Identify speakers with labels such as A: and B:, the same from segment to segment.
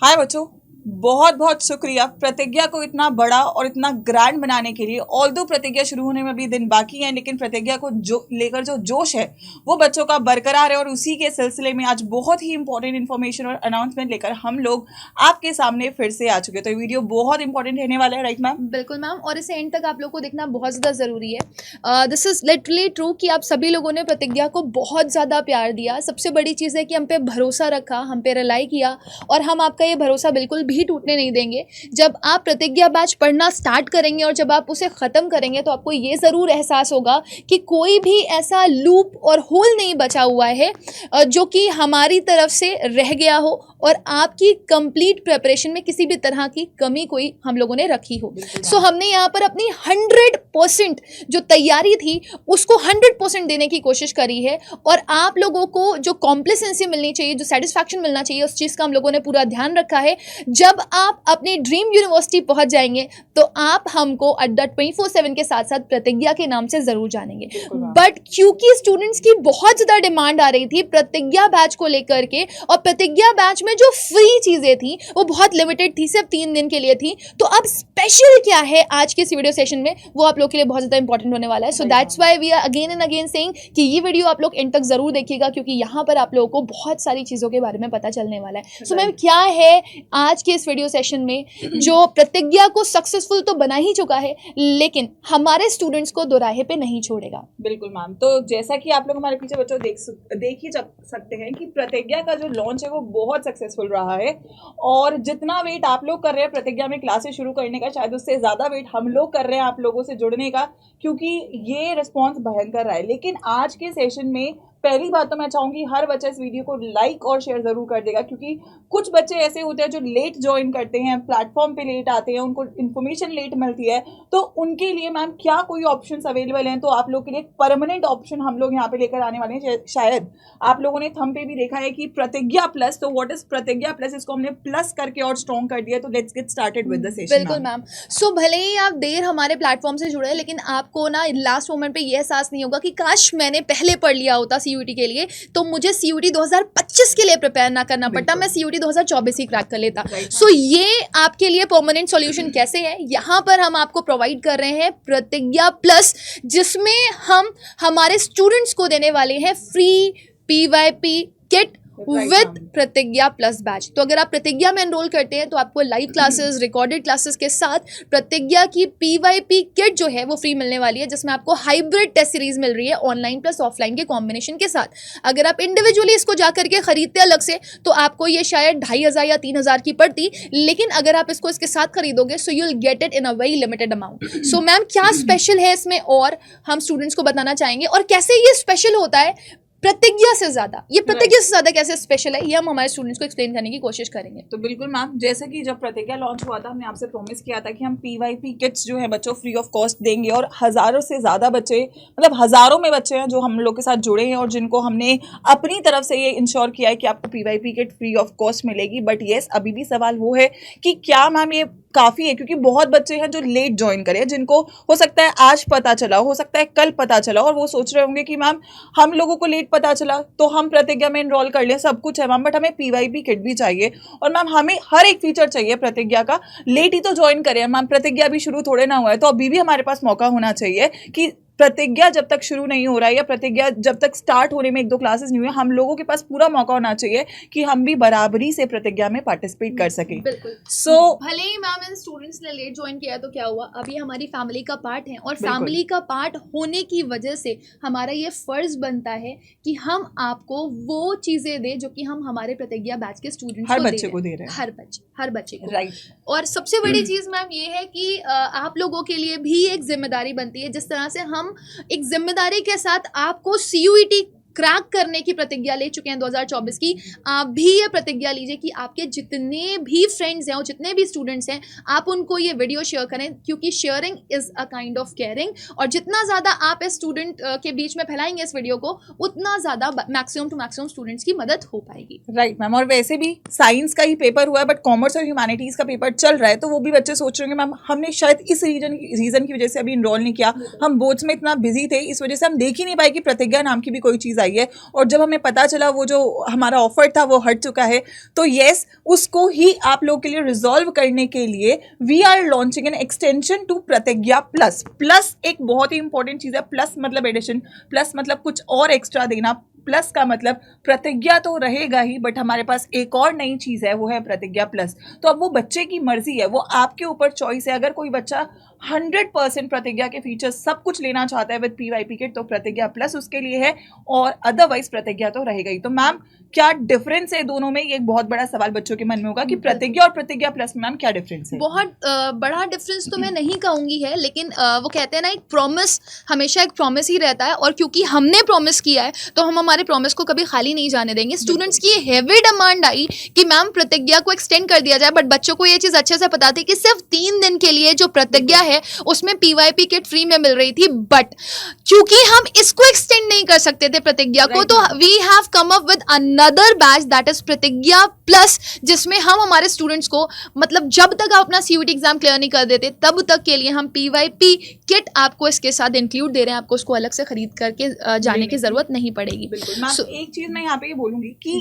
A: हाय बच्चों, बहुत बहुत शुक्रिया प्रतिज्ञा को इतना बड़ा और इतना ग्रैंड बनाने के लिए। ऑल्दो प्रतिज्ञा शुरू होने में अभी दिन बाकी हैं, लेकिन प्रतिज्ञा को जो लेकर जो जोश है वो बच्चों का बरकरार है। और उसी के सिलसिले में आज बहुत ही इंपॉर्टेंट इन्फॉर्मेशन और अनाउंसमेंट लेकर हम लोग आपके सामने फिर से आ चुके हैं। तो ये वीडियो बहुत इंपॉर्टेंट रहने वाला है, राइट मैम?
B: बिल्कुल मैम, और इसे एंड तक आप लोग को देखना बहुत ज़्यादा ज़रूरी है। दिस इज़ लिटरली ट्रू कि आप सभी लोगों ने प्रतिज्ञा को बहुत ज़्यादा प्यार दिया। सबसे बड़ी चीज़ है कि हम पे भरोसा रखा, हम पे रिलाई किया, और हम आपका ये भरोसा बिल्कुल भी टूटने नहीं देंगे। जब आप प्रतिज्ञा बैच पढ़ना स्टार्ट करेंगे और जब आप उसे ख़त्म करेंगे तो आपको ये ज़रूर एहसास होगा कि कोई भी ऐसा लूप और होल नहीं बचा हुआ है जो कि हमारी तरफ से रह गया हो और आपकी कंप्लीट प्रिपरेशन में किसी भी तरह की कमी कोई हम लोगों ने रखी हो। सो हमने यहाँ पर अपनी 100% जो तैयारी थी उसको 100% देने की कोशिश करी है, और आप लोगों को जो कॉम्प्लेसेंसी मिलनी चाहिए, जो सेटिस्फैक्शन मिलना चाहिए, उस चीज़ का हम लोगों ने पूरा ध्यान रखा है। जब आप अपनी ड्रीम यूनिवर्सिटी पहुंच जाएंगे तो आप हमको अड्डा 24/7 के साथ साथ प्रतिज्ञा के नाम से ज़रूर जानेंगे। बट क्योंकि स्टूडेंट्स की बहुत ज़्यादा डिमांड आ रही थी प्रतिज्ञा बैच को लेकर के, और प्रतिज्ञा बैच में जो फ्री चीज़ें थी वो बहुत लिमिटेड थी, सिर्फ 3 दिन के लिए थी। तो अब स्पेशल क्या है आज के इस वीडियो सेशन में, वो आप लोग के लिए बहुत ज़्यादा इंपॉर्टेंट होने वाला है। So that's why we are again and again saying कि ये वीडियो आप लोग एंड तक ज़रूर देखिएगा, क्योंकि यहाँ पर आप लोगों को बहुत सारी चीज़ों के बारे में पता चलने वाला है। सो मैम, क्या है आज के इस वीडियो सेशन में जो प्रतिज्ञा को सक्सेसफुल तो बना ही चुका है, लेकिन हमारे स्टूडेंट्स को दोराहे पे नहीं छोड़ेगा?
A: बिल्कुल मैम। तो जैसा कि आप लोग हमारे पीछे बच्चों देख ही सकते हैं कि प्रतिज्ञा का जो लॉन्च है वो बहुत सक्सेसफुल रहा है। और जितना वेट आप लोग कर रहे हैं प्रतिज्ञा में क्लासेस शुरू करने का, शायद उससे ज़्यादा वेट हम लोग कर रहे हैं आप लोगों से जुड़ने का, क्योंकि ये रिस्पॉन्स भयंकर रहा है। लेकिन आज के सेशन में पहली बात तो मैं चाहूँगी हर बच्चा इस वीडियो को लाइक और शेयर ज़रूर कर देगा, क्योंकि कुछ बच्चे ऐसे होते हैं जो लेट ज्वाइन करते हैं, प्लेटफॉर्म पे लेट आते हैं, उनको इन्फॉर्मेशन लेट मिलती है। तो उनके लिए मैम क्या कोई ऑप्शंस अवेलेबल हैं? तो आप लोग के लिए परमानेंट ऑप्शन हम लोग यहाँ पे लेकर आने वाले हैं। शायद आप लोगों ने थंब पे भी देखा है कि प्रतिज्ञा प्लस। तो व्हाट इज प्रतिज्ञा प्लस? इसको हमने प्लस करके और स्ट्रॉन्ग कर दिया। तो let's get started with the session.
B: बिल्कुल मैम। सो भले ही आप देर हमारे प्लेटफॉर्म से जुड़े, लेकिन आपको ना लास्ट मोमेंट पे ये एहसास नहीं होगा कि काश मैंने पहले पढ़ लिया होता सीयूटी के लिए, तो मुझे सीयूटी 2025 के लिए प्रिपेयर ना करना पड़ता, मैं सीयूटी 2024 ही क्रैक कर लेता। सो ये आपके लिए परमानेंट सॉल्यूशन कैसे है, यहाँ पर हम आपको प्रोवाइड कर रहे हैं प्रतिज्ञा प्लस, जिसमें हम हमारे स्टूडेंट्स को देने वाले हैं फ्री PYP किट विद प्रतिज्ञा प्लस बैच। तो अगर आप प्रतिज्ञा में एनरोल करते हैं तो आपको लाइव क्लासेस, रिकॉर्डेड क्लासेस के साथ प्रतिज्ञा की PYP किट जो है वो फ्री मिलने वाली है, जिसमें आपको हाइब्रिड टेस्ट सीरीज मिल रही है ऑनलाइन प्लस ऑफलाइन के कॉम्बिनेशन के साथ। अगर आप इंडिविजुअली इसको जा करके खरीदते अलग से तो आपको ये शायद 2500 या 3000 की पड़ती, लेकिन अगर आप इसको इसके साथ खरीदोगे so you will get it in a very limited amount. So ma'am, क्या स्पेशल है इसमें और हम स्टूडेंट्स को बताना चाहेंगे, और कैसे ये स्पेशल होता है प्रतिज्ञा से ज़्यादा, ये प्रतिज्ञा से ज़्यादा कैसे स्पेशल है, ये हम हमारे स्टूडेंट्स को एक्सप्लेन करने की कोशिश करेंगे।
A: तो बिल्कुल मैम, जैसे कि जब प्रतिज्ञा लॉन्च हुआ था हमने आपसे प्रॉमिस किया था कि हम PYP किट्स जो है बच्चों फ्री ऑफ कॉस्ट देंगे, और हज़ारों से ज़्यादा बच्चे, मतलब हज़ारों में बच्चे हैं जो हम लोग के साथ जुड़े हैं और जिनको हमने अपनी तरफ से ये इंश्योर किया है कि आपको PYP kit free of cost मिलेगी। बट येस, अभी भी सवाल वो है कि क्या मैम ये काफ़ी है? क्योंकि बहुत बच्चे हैं जो लेट ज्वाइन करें, जिनको हो सकता है आज पता चला, हो सकता है कल पता चला, और वो सोच रहे होंगे कि मैम हम लोगों को लेट पता चला तो हम प्रतिज्ञा में एनरोल कर लें, सब कुछ है मैम, बट हमें PYP किट भी चाहिए। और मैम हमें हर एक फीचर चाहिए प्रतिज्ञा का। लेट ही तो ज्वाइन करें मैम, प्रतिज्ञा अभी शुरू थोड़े ना हुआ है, तो अभी भी हमारे पास मौका होना चाहिए कि प्रतिज्ञा जब तक शुरू नहीं हो रहा है या प्रतिज्ञा जब तक स्टार्ट होने में 1-2 क्लासेस नहीं हुए, हम लोगों के पास पूरा मौका होना चाहिए कि हम भी बराबरी से प्रतिज्ञा में पार्टिसिपेट कर सकें।
B: बिल्कुल।
A: सो
B: भले ही मैम इन स्टूडेंट्स ने लेट ज्वाइन किया तो क्या हुआ, अभी हमारी फैमिली का पार्ट है, और फैमिली का पार्ट होने की वजह से हमारा ये फर्ज बनता है कि हम आपको वो चीज़ें दें जो कि हम हमारे प्रतिज्ञा बैच के स्टूडेंट्स
A: हर बच्चे को दे रहे हैं,
B: हर बच्चे को,
A: राइट।
B: और सबसे बड़ी चीज़ मैम ये है कि आप लोगों के लिए भी एक जिम्मेदारी बनती है, जिस तरह से हम एक जिम्मेदारी के साथ आपको CUET क्रैक करने की प्रतिज्ञा ले चुके हैं 2024 की, आप भी ये प्रतिज्ञा लीजिए कि आपके जितने भी फ्रेंड्स हैं और जितने भी स्टूडेंट्स हैं आप उनको ये वीडियो शेयर करें, क्योंकि sharing is a kind of caring, और जितना ज़्यादा आप इस स्टूडेंट के बीच में फैलाएंगे इस वीडियो को, उतना ज़्यादा मैक्सिमम टू मैक्सिमम स्टूडेंट्स की मदद हो पाएगी।
A: Right ma'am. और वैसे भी साइंस का ही पेपर हुआ है, बट कॉमर्स और ह्यूमैनिटीज़ का पेपर चल रहा है, तो वो भी बच्चे सोच रहे होंगे मैम हमने शायद इस रीज़न की वजह से अभी इनरोल नहीं किया, हम बोर्ड्स में इतना बिजी थे, इस वजह से हम देख ही नहीं पाए कि प्रतिज्ञा नाम की भी कोई चीज़ आई है, और जब हमें पता चला वो जो हमारा ऑफर था वो हट चुका है, तो येस उसको ही आप लोगों के लिए रिजॉल्व करने के लिए we are launching an extension to Pratigya plus. Plus एक बहुत ही इंपॉर्टेंट चीज़ है, प्लस मतलब एडिशन, प्लस मतलब कुछ और एक्स्ट्रा देना, प्लस का मतलब प्रतिज्ञा तो रहेगा ही, बट हमारे पास एक और नई चीज़ है, वो है प्रतिज्ञा प्लस। तो अब वो बच्चे की मर्जी है, वो आपके ऊपर चॉइस है। अगर कोई बच्चा 100% प्रतिज्ञा के फीचर्स सब कुछ लेना चाहता है विद PYP किट, तो प्रतिज्ञा प्लस उसके लिए है, और अदरवाइज प्रतिज्ञा तो रहेगा ही। तो मैम क्या डिफरेंस है दोनों में, ये एक बहुत बड़ा सवाल बच्चों के मन में होगा कि प्रतिज्ञा और प्रतिज्ञा प्लस में मैम क्या डिफरेंस है?
B: बहुत बड़ा डिफरेंस तो मैं नहीं कहूँगी है, लेकिन वो कहते हैं ना, एक प्रॉमिस हमेशा एक प्रॉमिस ही रहता है, और क्योंकि हमने प्रॉमिस किया है तो हम हमारे प्रॉमिस को कभी खाली नहीं जाने देंगे। स्टूडेंट्स की हैवी डिमांड आई कि मैम प्रतिज्ञा को एक्सटेंड कर दिया जाए, बट बच्चों को ये चीज़ अच्छे से पता थी कि सिर्फ 3 दिन के लिए जो प्रतिज्ञा है उसमें PYP किट फ्री में मिल रही थी, बट क्योंकि हम इसको एक्सटेंड नहीं कर सकते थे प्रतिज्ञा को, तो we have come up with another batch that is Pratigya plus, जिसमें हम हमारे स्टूडेंट्स को मतलब जब तक आप अपना CUET एग्जाम क्लियर नहीं कर देते तब तक के लिए हम PYP किट आपको इसके साथ इंक्लूड दे रहे हैं, आपको उसको अलग से खरीद करके जाने की जरूरत नहीं पड़ेगी।
A: एक चीज मैं यहाँ पे ये बोलूंगी कि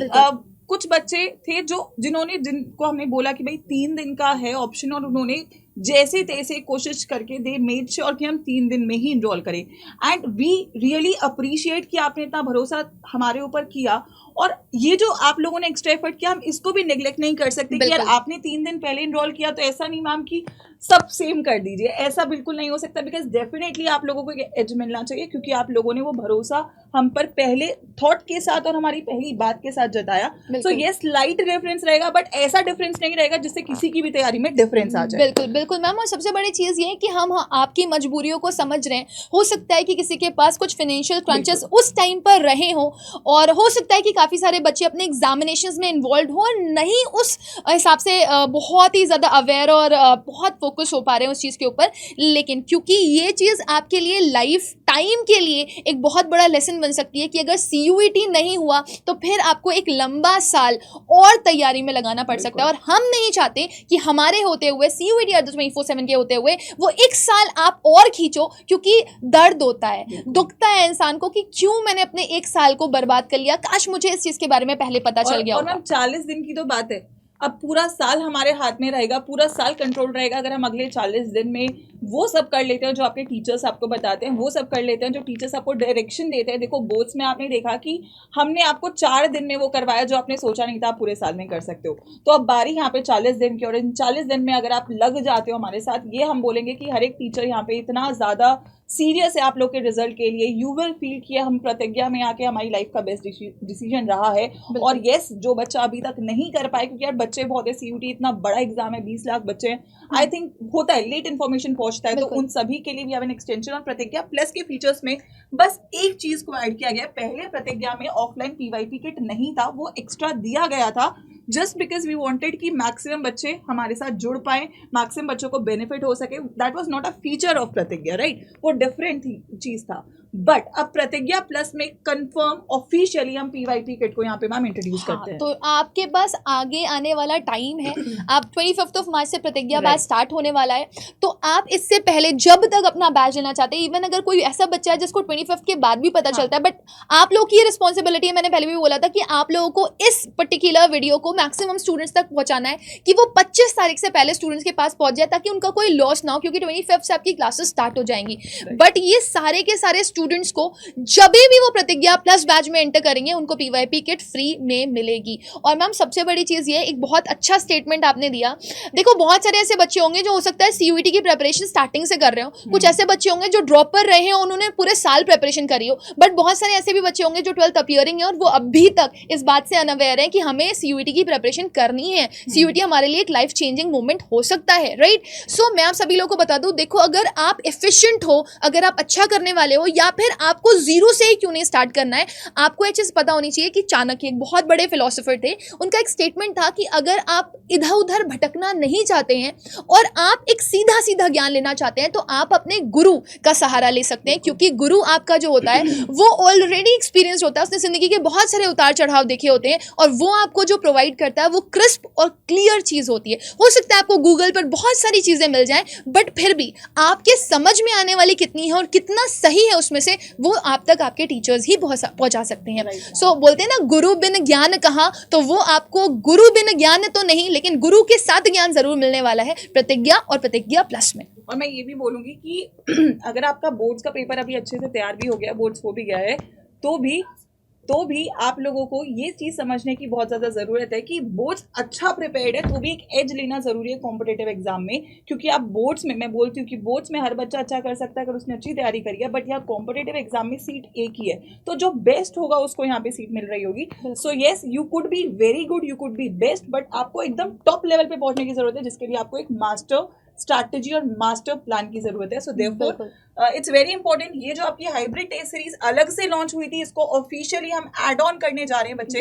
A: कुछ बच्चे थे जिनको हमने बोला कि भाई 3 दिन का है ऑप्शन, और उन्होंने जैसे तैसे कोशिश करके दे मेड श्योर कि हम 3 दिन में ही इनरोल करें, एंड वी रियली अप्रिशिएट कि आपने इतना भरोसा हमारे ऊपर किया। और ये जो आप लोगों ने एक्स्ट्रा एफर्ट किया, हम इसको भी नेग्लेक्ट नहीं कर सकते कि यार आपने 3 दिन पहले इनरोल किया तो ऐसा नहीं मैम कि सब सेम कर दीजिए, ऐसा बिल्कुल नहीं हो सकता, बिकॉज डेफिनेटली आप लोगों को एज मिलना चाहिए, क्योंकि आप लोगों ने वो भरोसा हम पर पहले थॉट के साथ और हमारी पहली बात के साथ जताया। सो ये स्लाइट डिफरेंस रहेगा, बट ऐसा डिफरेंस नहीं रहेगा जिससे किसी की भी तैयारी में डिफरेंस आ जाए।
B: बिल्कुल बिल्कुल मैम, और सबसे बड़ी चीज़ ये है कि हम आपकी मजबूरियों को समझ रहे हैं। हो सकता है कि किसी के पास कुछ फाइनेंशियल क्रंचेस उस टाइम पर रहे हों, और हो सकता है कि काफ़ी सारे बच्चे अपने एग्जामिनेशंस में इन्वॉल्व हो और नहीं उस हिसाब से बहुत ही ज़्यादा अवेयर और बहुत फोकस हो पा रहे हैं उस चीज़ के ऊपर, लेकिन क्योंकि ये चीज़ आपके लिए लाइफ टाइम के लिए एक बहुत बड़ा लेसन बन सकती है कि अगर CUET नहीं हुआ तो फिर आपको एक लंबा साल और तैयारी में लगाना पड़ सकता है, और हम नहीं चाहते कि हमारे होते हुए CUET या 24/7 के होते हुए वो एक साल आप और खींचो, क्योंकि दर्द होता है, दुखता है इंसान को कि क्यों मैंने अपने एक साल को बर्बाद कर लिया, काश मुझे इस चीज़ के बारे में पहले पता चल गया।
A: और मैम 40 दिन की तो बात है, अब पूरा साल हमारे हाथ में रहेगा, पूरा साल कंट्रोल रहेगा। अगर हम अगले 40 दिन में वो सब कर लेते हैं जो आपके टीचर्स आपको बताते हैं, वो सब कर लेते हैं जो टीचर्स आपको डायरेक्शन देते हैं। देखो बोर्ड्स में आपने देखा कि हमने आपको 4 दिन में वो करवाया जो आपने सोचा नहीं था आप पूरे साल में कर सकते हो। तो अब बारी यहाँ पे 40 दिन की, और इन 40 दिन में अगर आप लग जाते हो हमारे साथ, ये हम बोलेंगे कि हर एक टीचर यहाँ पे इतना ज़्यादा सीरियस है आप लोग के रिजल्ट के लिए। यू विल फील कि हम प्रतिज्ञा में आके हमारी लाइफ का बेस्ट डिसीजन रहा है। और यस, जो बच्चा अभी तक नहीं कर पाए, क्योंकि यार बच्चे बहुत है, CUET इतना बड़ा एग्जाम है, 20 लाख बच्चे हैं, आई थिंक होता है लेट इन्फॉर्मेशन पहुंचता है, तो उन सभी के लिए भी अब एक्सटेंशन और प्रतिज्ञा प्लस के फीचर्स में बस एक चीज को ऐड किया गया। पहले प्रतिज्ञा में ऑफलाइन PYP किट नहीं था, वो एक्स्ट्रा दिया गया था जस्ट बिकॉज वी वांटेड कि मैक्सिमम बच्चे हमारे साथ जुड़ पाए, मैक्सिमम बच्चों को बेनिफिट हो सके। That was not a feature of प्रतिज्ञा, राइट, वो डिफरेंट चीज था। बट अब प्रतिज्ञा प्लस में कंफर्म ऑफिशियली हम PYP किट को यहाँ पे मैम इंट्रोड्यूस करते हैं।
B: तो आपके पास आगे आने वाला टाइम है, आप 25 मार्च से प्रतिज्ञा बैच स्टार्ट होने वाला है, तो आप इससे पहले जब तक अपना बैच लेना चाहते हैं, इवन अगर कोई ऐसा बच्चा है जिसको 25 के बाद भी पता चलता है, बट आप लोग की ये रिस्पॉन्सिबिलिटी है, मैंने पहले भी बोला था कि आप लोगों को इस पर्टिकुलर वीडियो को मैक्सिमम स्टूडेंट्स तक पहुंचाना है कि वो 25 तारीख से पहले स्टूडेंट्स के पास पहुंच जाए, ताकि उनका कोई लॉस ना हो, क्योंकि 25 से आपकी क्लासेस स्टार्ट हो जाएंगी। बट ये सारे के सारे स्टूडेंट्स को जब भी वो प्रतिज्ञा प्लस बैच में एंटर करेंगे उनको PYP किट फ्री में मिलेगी। और मैम सबसे बड़ी चीज़ ये, एक बहुत अच्छा स्टेटमेंट आपने दिया। देखो बहुत सारे ऐसे बच्चे होंगे जो हो सकता है CUET की प्रिपरेशन स्टार्टिंग से कर रहे हो, कुछ ऐसे बच्चे होंगे जो ड्रॉप पर रहे हो, उन्होंने पूरे साल प्रिपरेशन करी हो, बट बहुत सारे ऐसे भी बच्चे होंगे जो 12th अपीयरिंग है और वो अभी तक इस बात से अनअवेयर है कि हमें CUET की प्रिपरेशन करनी है, CUET हमारे लिए एक लाइफ चेंजिंग मोमेंट हो सकता है, राइट। सो मैं आप सभी लोगों को बता दूं, देखो अगर आप एफिशिएंट हो, अगर आप अच्छा करने वाले हो, या फिर आपको जीरो से ही क्यों नहीं स्टार्ट करना है, आपको ये चीज़ पता होनी चाहिए कि चाणक्य एक बहुत बड़े फिलोसोफर थे, उनका एक स्टेटमेंट था कि अगर आप इधर उधर भटकना नहीं चाहते हैं और आप एक सीधा सीधा ज्ञान लेना चाहते हैं, तो आप अपने गुरु का सहारा ले सकते हैं, क्योंकि गुरु आपका जो होता है वो ऑलरेडी एक्सपीरियंस होता है, उसने जिंदगी के बहुत सारे उतार चढ़ाव देखे होते हैं, और वो आपको जो प्रोवाइड प्रोवाइड करता है वो क्रिस्प और क्लियर चीज़ होती है। हो सकता है आपको गूगल पर बहुत सारी चीज़ें मिल जाएं, बट फिर भी आपके समझ में आने वाली कितनी है और कितना सही है उसमें से, वो आप तक आपके टीचर्स ही पहुंचा सकते हैं। सो बोलते हैं ना, गुरु बिन ज्ञान कहा, तो वो आपको गुरु बिन ज्ञान तो नहीं, लेकिन गुरु के साथ ज्ञान जरूर मिलने वाला है प्रतिज्ञा और प्रतिज्ञा प्लस में।
A: और मैं ये भी बोलूंगी कि अगर आपका बोर्ड्स का पेपर अभी अच्छे से तैयार भी हो गया, बोर्ड्स हो भी गया है, तो भी आप लोगों को ये चीज़ समझने की बहुत ज़्यादा ज़रूरत है कि बोर्ड्स अच्छा प्रिपेयर्ड है तो भी एक एज लेना ज़रूरी है कॉम्पिटेटिव एग्जाम में। क्योंकि आप बोर्ड्स में, मैं बोलती हूँ कि बोर्ड्स में हर बच्चा अच्छा कर सकता है अगर उसने अच्छी तैयारी करी है, बट यहाँ कॉम्पिटेटिव एग्जाम में सीट एक ही है, तो जो बेस्ट होगा उसको यहाँ पे सीट मिल रही होगी। So yes, you could be very good, you could be best, but आपको एकदम टॉप लेवल पे पहुंचने की जरूरत है, जिसके लिए आपको एक मास्टर स्ट्रैटेजी और मास्टर प्लान की जरूरत है। So therefore it's very important, ये जो आपकी हाइब्रिड टेस्ट सीरीज अलग से लॉन्च हुई थी, इसको ऑफिशियली हम एड ऑन करने जा रहे हैं बच्चे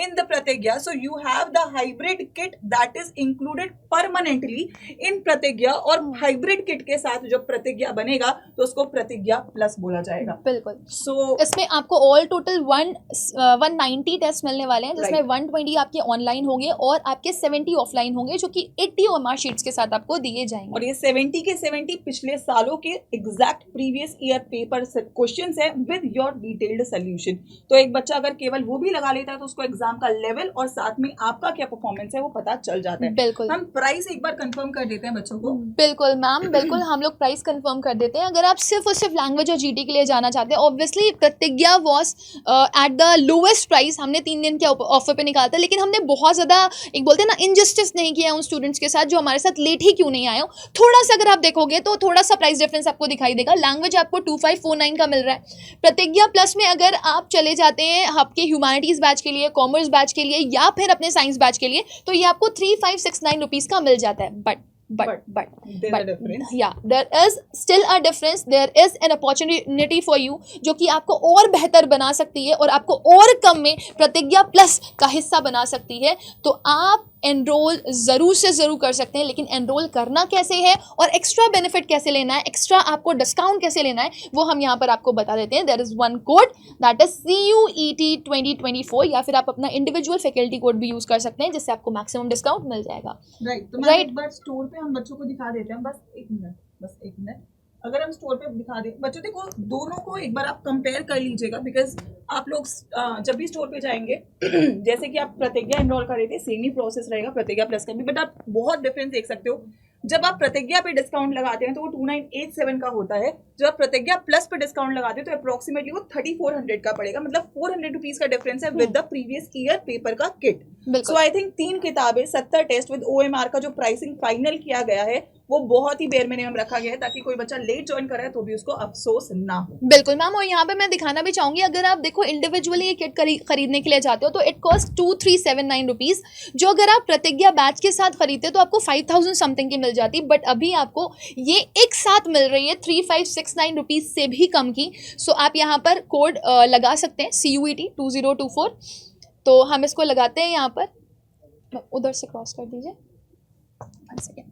A: इन द प्रतिज्ञा। So you have the hybrid kit that is included permanently इन प्रतिज्ञा, और हाइब्रिड किट के साथ जब प्रतिज्ञा बनेगा तो उसको प्रतिज्ञा प्लस बोला जाएगा।
B: बिल्कुल।
A: सो
B: इसमें आपको ऑल टोटल 190 टेस्ट मिलने वाले हैं, जिसमें 120 आपके ऑनलाइन होंगे और आपके 70 ऑफलाइन होंगे, जो कि 80 OMR शीट्स के साथ आपको दिए जाएंगे।
A: और ये 70 के 70 पिछले सालों के exact previous year paper questions है विद योर डिटेल्ड सोल्यूशन। तो एक बच्चा अगर केवल वो भी लगा लेता है तो उसको एग्जाम का लेवल और साथ में आपका क्या परफॉर्मेंस है वो पता चल जाता है।
B: बिल्कुल।
A: हम प्राइस एक बार कंफर्म कर देते हैं बच्चों को।
B: बिल्कुल मैम, बिल्कुल हम लोग प्राइस कंफर्म कर देते हैं। अगर आप सिर्फ और सिर्फ लैंग्वेज और जीटी के लिए जाना चाहते हैं, ऑब्वियसली प्रतिज्ञा was at the lowest price, हमने 3 दिन के ऑफर पे निकाला था, लेकिन हमने बहुत ज़्यादा एक बोलते हैं ना इनजस्टिस नहीं किया उन स्टूडेंट्स के साथ जो हमारे साथ लेट ही क्यों नहीं आए हो। थोड़ा सा अगर आप देखोगे तो थोड़ा सा प्राइस डिफरेंस आपको दिखाई देगा। लैंग्वेज आपको 2549 का मिल रहा है। प्रतिज्ञा प्लस में अगर आप चले जाते हैं आपके ह्यूमैनिटीज़ बैच के लिए, कॉमर्स बैच के लिए या फिर अपने साइंस बैच के लिए, तो ये आपको 3569 रुपीज़ का मिल जाता है। But yeah, there is still a difference, there is an opportunity for you जो कि आपको और बेहतर बना सकती है और आपको और कम में प्रतिज्ञा प्लस का हिस्सा बना सकती है। तो आप एनरोल ज़रूर से ज़रूर कर सकते हैं, लेकिन एनरोल करना कैसे है और एक्स्ट्रा बेनिफिट कैसे लेना है, एक्स्ट्रा आपको डिस्काउंट कैसे लेना है, वो हम यहाँ पर आपको बता देते हैं। There is one code that is CUET 2024, या फिर आप अपना इंडिविजुअल फैकल्टी कोड भी यूज़ कर सकते हैं, जिससे आपको मैक्सिमम डिस्काउंट मिल जाएगा।
A: राइट। तो मैं एक बार स्टोर पे हम बच्चों को दिखा देते हैं, बस एक मिनट। अगर हम स्टोर पे दिखा दें बच्चों, देखो दोनों को एक बार आप कंपेयर कर लीजिएगा, बिकॉज आप लोग जब भी स्टोर पे जाएंगे जैसे कि आप प्रतिज्ञा एनरोल कर रहे थे, सेम ही प्रोसेस रहेगा प्रतिज्ञा प्लस का भी, बट आप बहुत डिफरेंस देख सकते हो। जब आप प्रतिज्ञा पे डिस्काउंट लगाते हैं तो वो 2987 का होता है, जब आप प्रतिज्ञा प्लस पे डिस्काउंट लगाते हैं तो अप्रोक्सीमेटली वो 3400 का पड़ेगा, मतलब 400 रुपीज का डिफरेंस है with the previous year paper का किट। सो आई थिंक 3 किताबें 70 टेस्ट विद OMR का जो प्राइसिंग फाइनल किया गया है वो बहुत ही बेयर मिनिमम रखा गया है, ताकि कोई बच्चा लेट ज्वाइन करे तो भी उसको अफसोस ना हो।
B: बिल्कुल मैम, और यहाँ पे मैं दिखाना भी चाहूँगी, अगर आप देखो इंडिविजुअली ये किट खरीदने के लिए जाते हो तो इट कॉस्ट 2379 रुपीज़, जो अगर आप प्रतिज्ञा बैच के साथ खरीदते तो आपको 5000 समथिंग की मिल जाती, बट अभी आपको ये एक साथ मिल रही है 3569 रुपीज़ से भी कम की। सो आप यहाँ पर कोड लगा सकते हैं CUET 2024, तो हम इसको लगाते हैं यहाँ पर, उधर से क्रॉस कर दीजिए, 1 सेकेंड।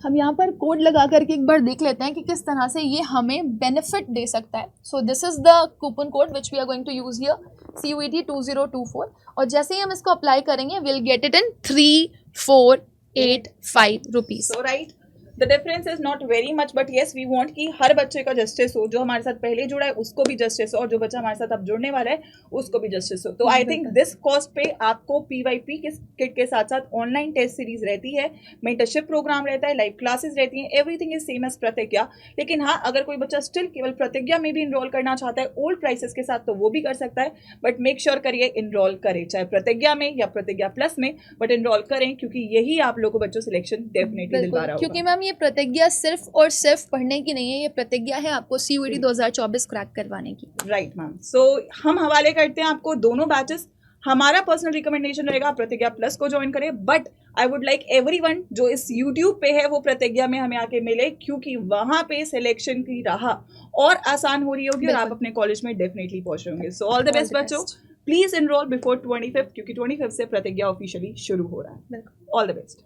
B: हम यहाँ पर कोड लगा करके एक बार देख लेते हैं कि किस तरह से ये हमें बेनिफिट दे सकता है। So this is the coupon code which we are going to use here, CUET 2024, और जैसे ही हम इसको अप्लाई करेंगे will get it in 3485 rupees.
A: So right, the difference is not very much, but yes we want कि हर बच्चे का जस्टिस हो, जो हमारे साथ पहले जुड़ा है उसको भी जस्टिस हो, और जो बच्चा हमारे साथ अब जुड़ने वाला है उसको भी जस्टिस हो। तो आई थिंक दिस कॉस्ट पे आपको PYP के किट के साथ साथ ऑनलाइन टेस्ट सीरीज रहती है, मेंटरशिप प्रोग्राम रहता है, लाइव क्लासेस रहती हैं, एवरीथिंग इज सेम एज प्रतिज्ञा। लेकिन हाँ, अगर कोई बच्चा स्टिल केवल प्रतिज्ञा में भी इनरोल करना चाहता है ओल्ड प्राइसेस के साथ तो वो भी कर सकता है, बट मेक श्योर करिए इनरोल करें, चाहे प्रतिज्ञा में या प्रतिज्ञा प्लस में, बट इनरोल करें, क्योंकि यही आप लोगों को बच्चों सिलेक्शन डेफिनेटली दिलवा रहा होगा।
B: क्योंकि मैम ये प्रतिज्ञा सिर्फ और सिर्फ पढ़ने की नहीं है, ये प्रतिज्ञा है आपको CUET 2024 क्रैक करवाने की।
A: Right ma'am. सो हम हवाले करते हैं आपको दोनों बैचेस। हमारा पर्सनल रिकमेंडेशन रहेगा आप प्रतिज्ञा प्लस को ज्वाइन करें, but I would like everyone जो इस यूट्यूब पे है वो प्रतिज्ञा में हमें आके मिले, क्योंकि वहां पे सिलेक्शन की राह और आसान हो रही होगी और आप अपने कॉलेज में डेफिनेटली पहुंच रहे होंगे। सो ऑल द बेस्ट बच्चों, प्लीज एनरोल बिफोर 25th, क्योंकि 25th से प्रतिज्ञा ऑफिशियली शुरू हो रहा है। All the best.